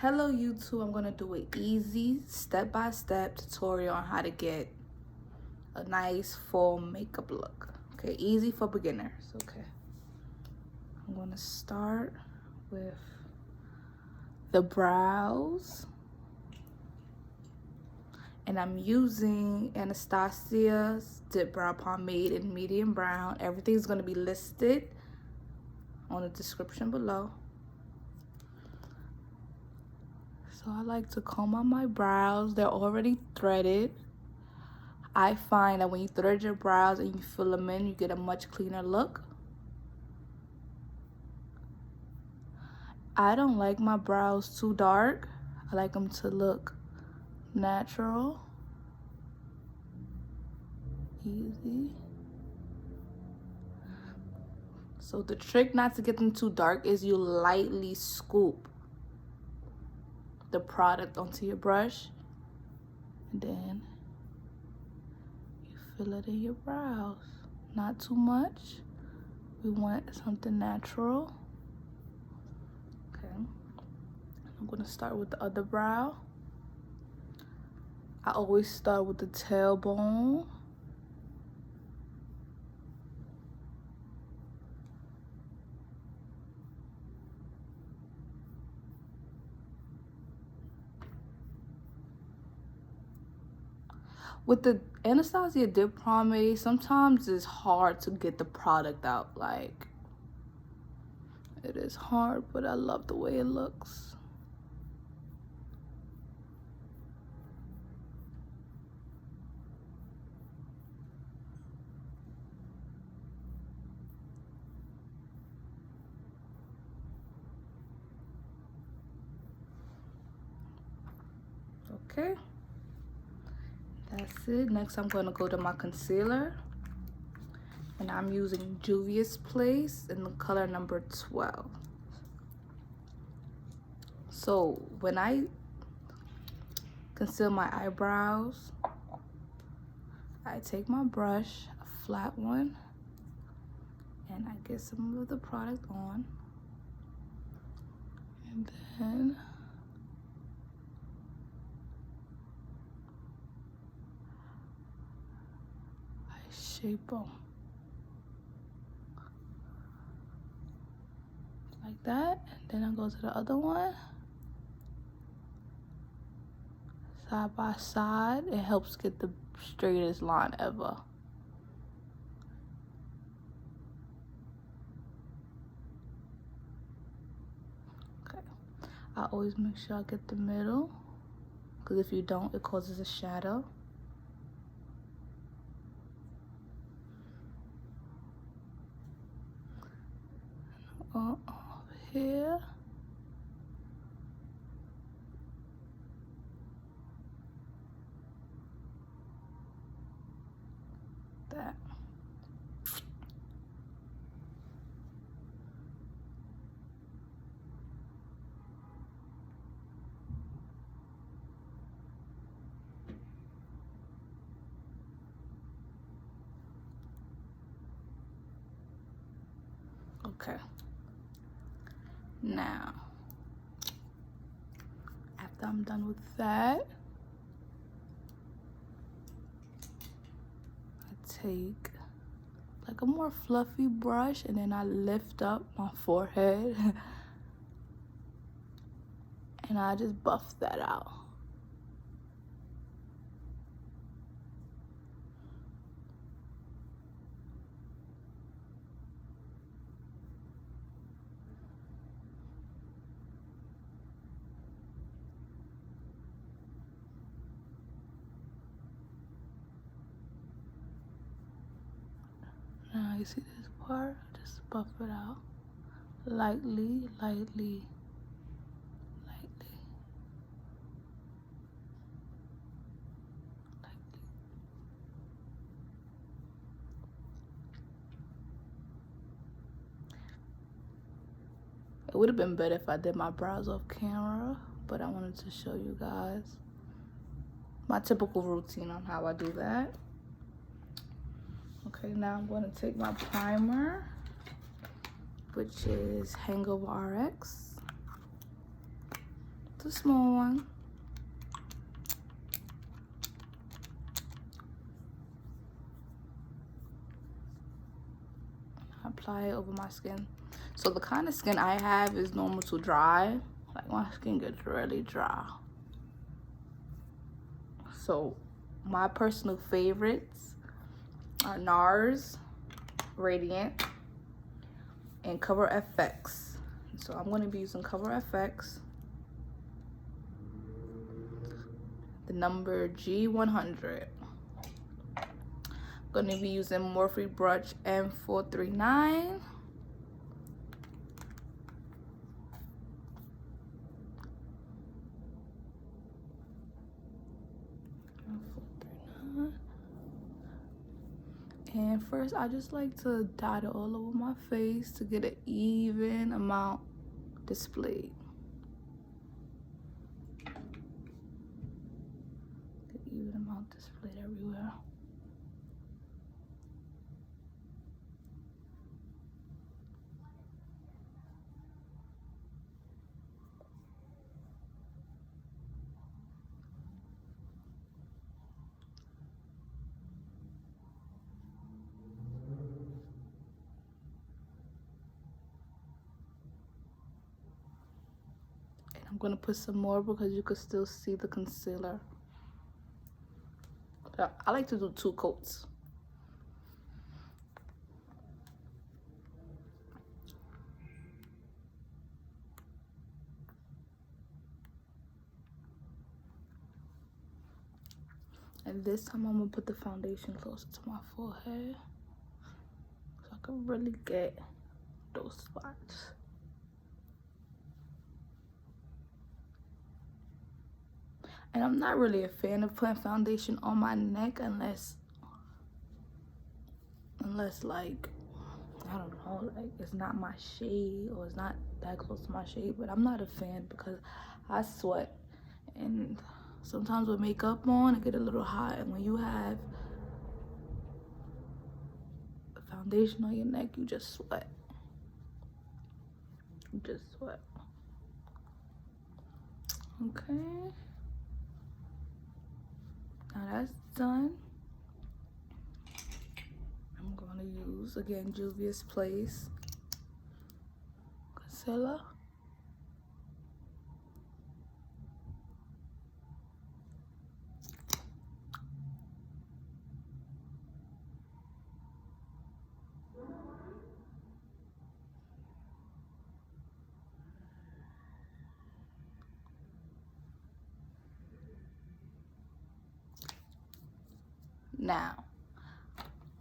Hello YouTube, I'm gonna do an easy step-by-step tutorial on how to get a nice full makeup look. Okay, easy for beginners. Okay, I'm gonna start with the brows, and I'm using Anastasia's Dip Brow Pomade in medium brown. Everything's gonna be listed on the description below. So I like to comb out my brows. They're already threaded. I find that when you thread your brows and you fill them in, you get a much cleaner look. I don't like my brows too dark. I like them to look natural. Easy. So the trick not to get them too dark is you lightly scoop the product onto your brush, and then you fill it in your brows. Not too much. We want something natural. Okay. I'm gonna start with the other brow. I always start with the tailbone. With the Anastasia Dip Pomade, sometimes it's hard to get the product out. Like, it is hard, but I love the way it looks. Okay. That's it. Next, I'm going to go to my concealer. And I'm using Juvia's Place in the color number 12. So when I conceal my eyebrows, I take my brush, a flat one, and I get some of the product on. And then shape them like that, and then I go to the other one, side by side. It helps get the straightest line ever. Okay, I always make sure I get the middle, because if you don't, it causes a shadow. Over here. That. Okay. Now, after I'm done with that, I take like a more fluffy brush, and then I lift up my forehead and I just buff that out. Now you see this part, just buff it out lightly, lightly, lightly, lightly. It would have been better if I did my brows off camera, but I wanted to show you guys my typical routine on how I do that. Okay, now I'm going to take my primer, which is Hangover Rx. the small one. Apply it over my skin. So the kind of skin I have is normal to dry. Like my skin gets really dry. So my personal favorites are NARS, Radiant, and Cover FX. So I'm going to be using Cover FX. The number G100. Going to be using Morphe brush M439. And first, I just like to dot it all over my face to get an even amount displayed. The even amount displayed everywhere. I'm gonna put some more because you can still see the concealer. I like to do 2 coats. And this time I'm gonna put the foundation closer to my forehead so I can really get those spots. And I'm not really a fan of putting foundation on my neck unless like, I don't know, like it's not my shade or it's not that close to my shade. But I'm not a fan because I sweat, and sometimes with makeup on it get a little hot, and when you have foundation on your neck, you just sweat. You just sweat. Okay. Now that's done. I'm gonna use again Juvia's Place concealer. Now,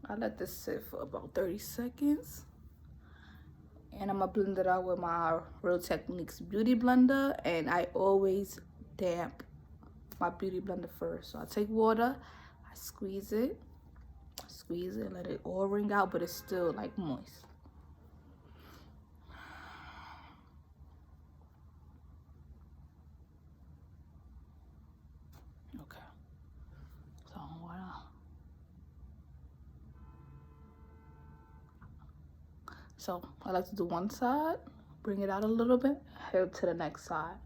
I let this sit for about 30 seconds. And I'm gonna blend it out with my Real Techniques Beauty Blender. And I always damp my Beauty Blender first. So I take water, I squeeze it, let it all wring out, but it's still like moist. Okay. So voila. So I like to do one side, bring it out a little bit, head to the next side.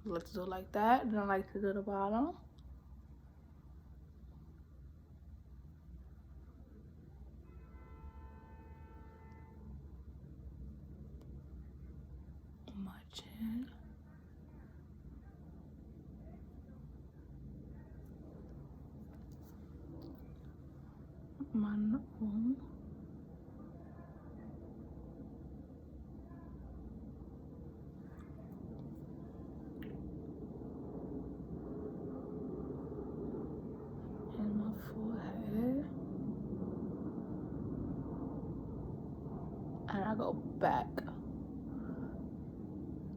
I like to do it like that, then I like to do the bottom. My chin. My nose. And my forehead. And I go back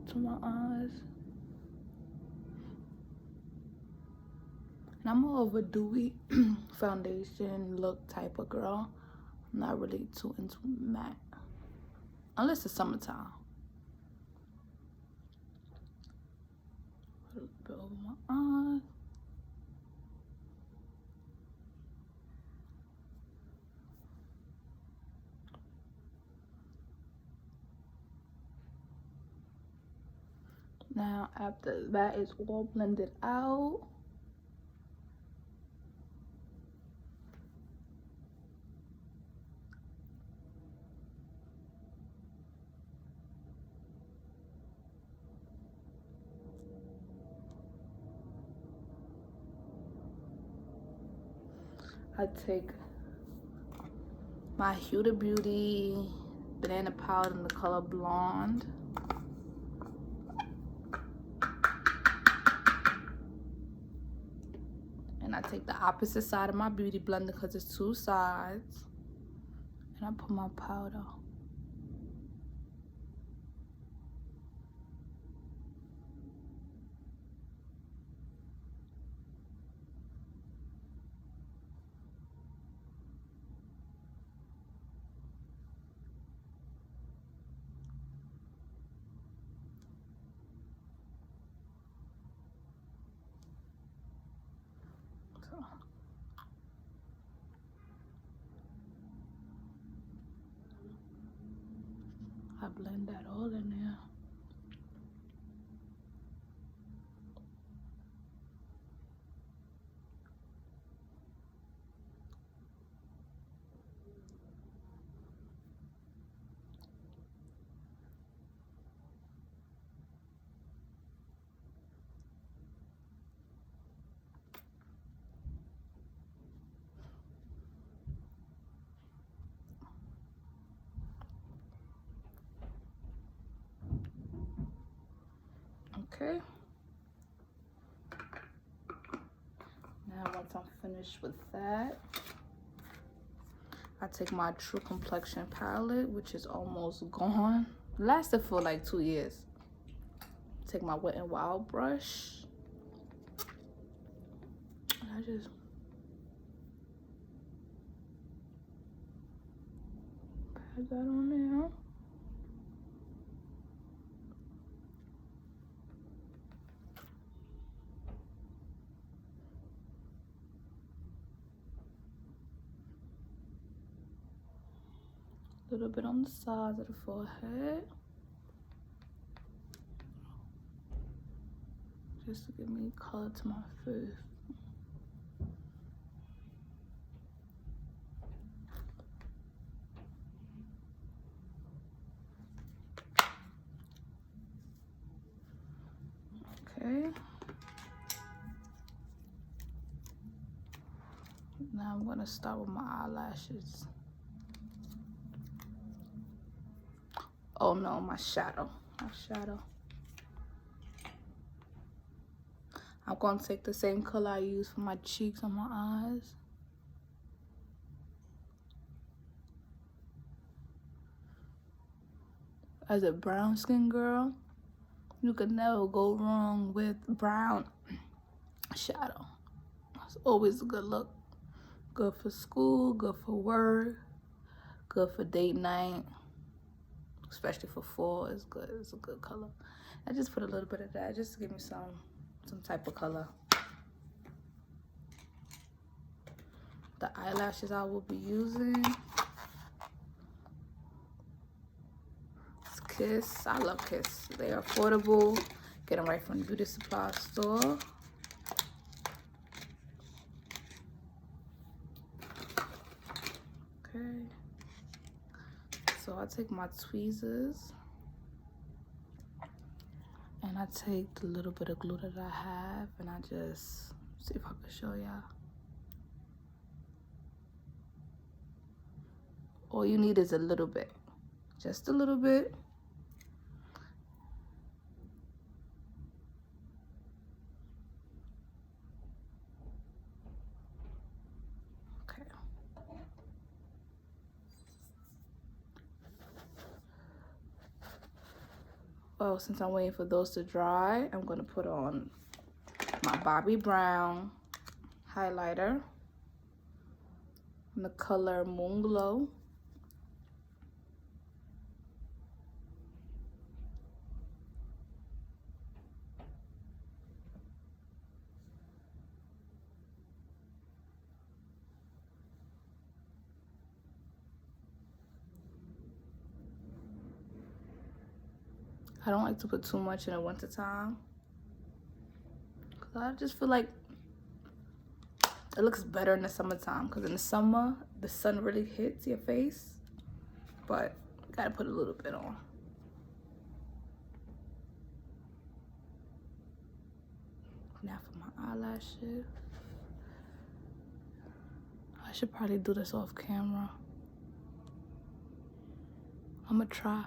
to my eyes. And I'm more of a dewy foundation look type of girl. I'm not really too into matte. Unless it's summertime. A little bit over my eyes. Now after that is all blended out, I take my Huda Beauty banana powder in the color blonde. And I take the opposite side of my beauty blender because it's two sides. And I put my powder. So I blend that all in there. Okay. Now once I'm finished with that, I take my True Complexion palette, which is almost gone. Lasted for like 2 years. Take my Wet n Wild brush. And I just pat that on there. A little bit on the sides of the forehead. Just to give me color to my face. Okay. Now I'm gonna start with my eyelashes. Oh no, my shadow. My shadow. I'm gonna take the same color I use for my cheeks and my eyes. As a brown skin girl, you can never go wrong with brown shadow. It's always a good look. Good for school, good for work, good for date night. Especially for fall, it's good. It's a good color. I just put a little bit of that just to give me some type of color. The eyelashes I will be using. It's Kiss. I love Kiss. They are affordable. Get them right from the beauty supply store. Okay. So I take my tweezers. And I take the little bit of glue that I have. And I just see if I can show y'all. All you need is a little bit. Just a little bit. Okay. Well, since I'm waiting for those to dry, I'm going to put on my Bobbie Brown highlighter in the color Moon Glow. I don't like to put too much in the winter time. Cause I just feel like it looks better in the summertime. Cause in the summer, the sun really hits your face. But you gotta put a little bit on. Now for my eyelashes. I should probably do this off camera. I'm gonna try.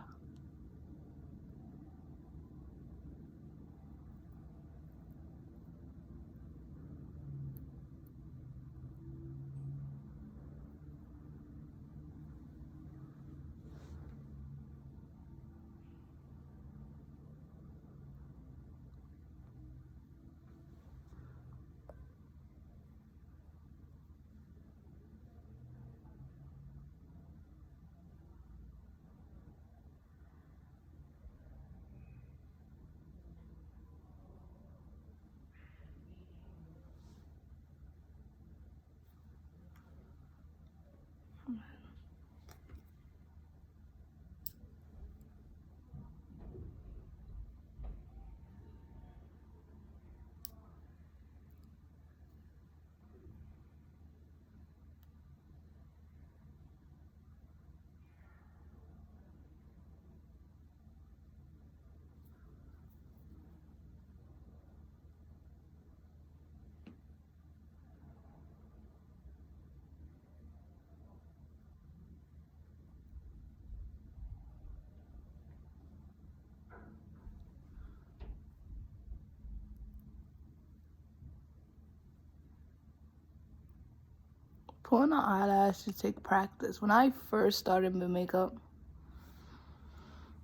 Putting on eyelashes take practice. When I first started with makeup,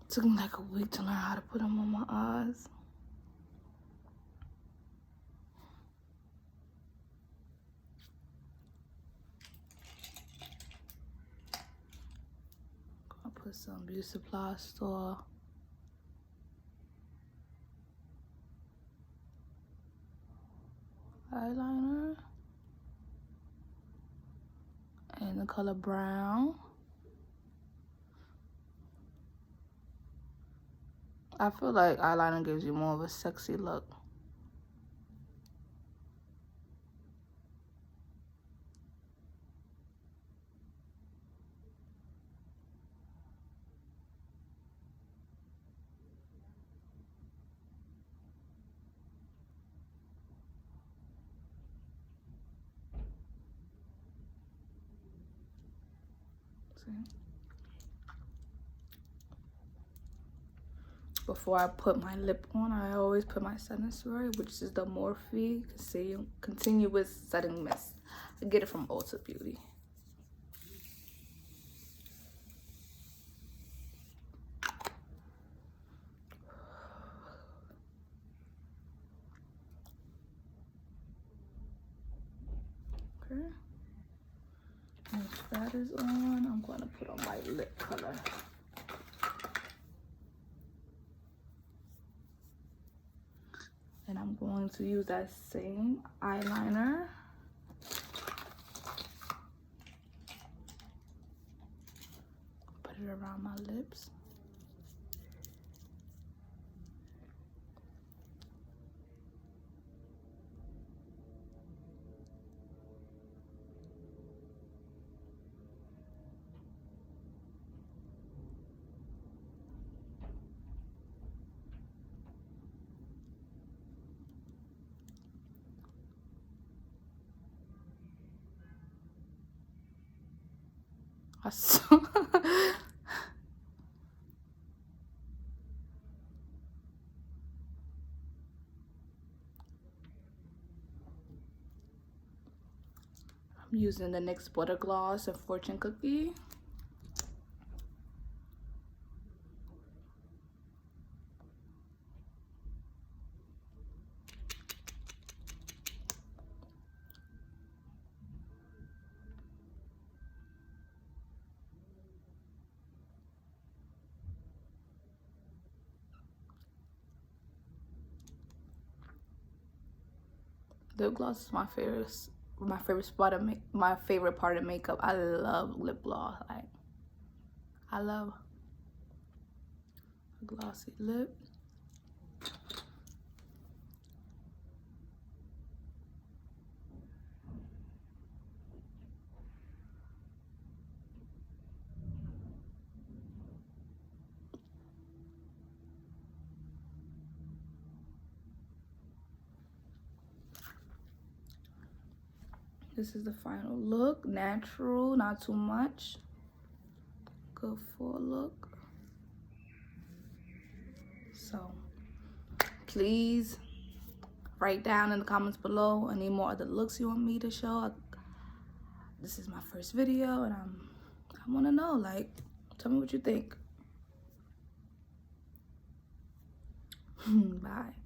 it took me like a week to learn how to put them on my eyes. I'll put some Beauty Supply Store eyeliner in the color brown. I feel like eyeliner gives you more of a sexy look. See? Before I put my lip on, I always put my setting spray, which is the Morphe Continuous Setting Mist. I get it from Ulta Beauty. Okay. Once that is on, I'm going to put on my lip color. And I'm going to use that same eyeliner. Put it around my lips. I'm using the NYX Butter Gloss and Fortune Cookie. Lip gloss is my favorite spot of my favorite part of makeup. I love lip gloss. Like, I love a glossy lip. This is the final look. Natural, not too much. Good full look. So please write down in the comments below any more other looks you want me to show. This is my first video and I want to know, like, tell me what you think. Bye.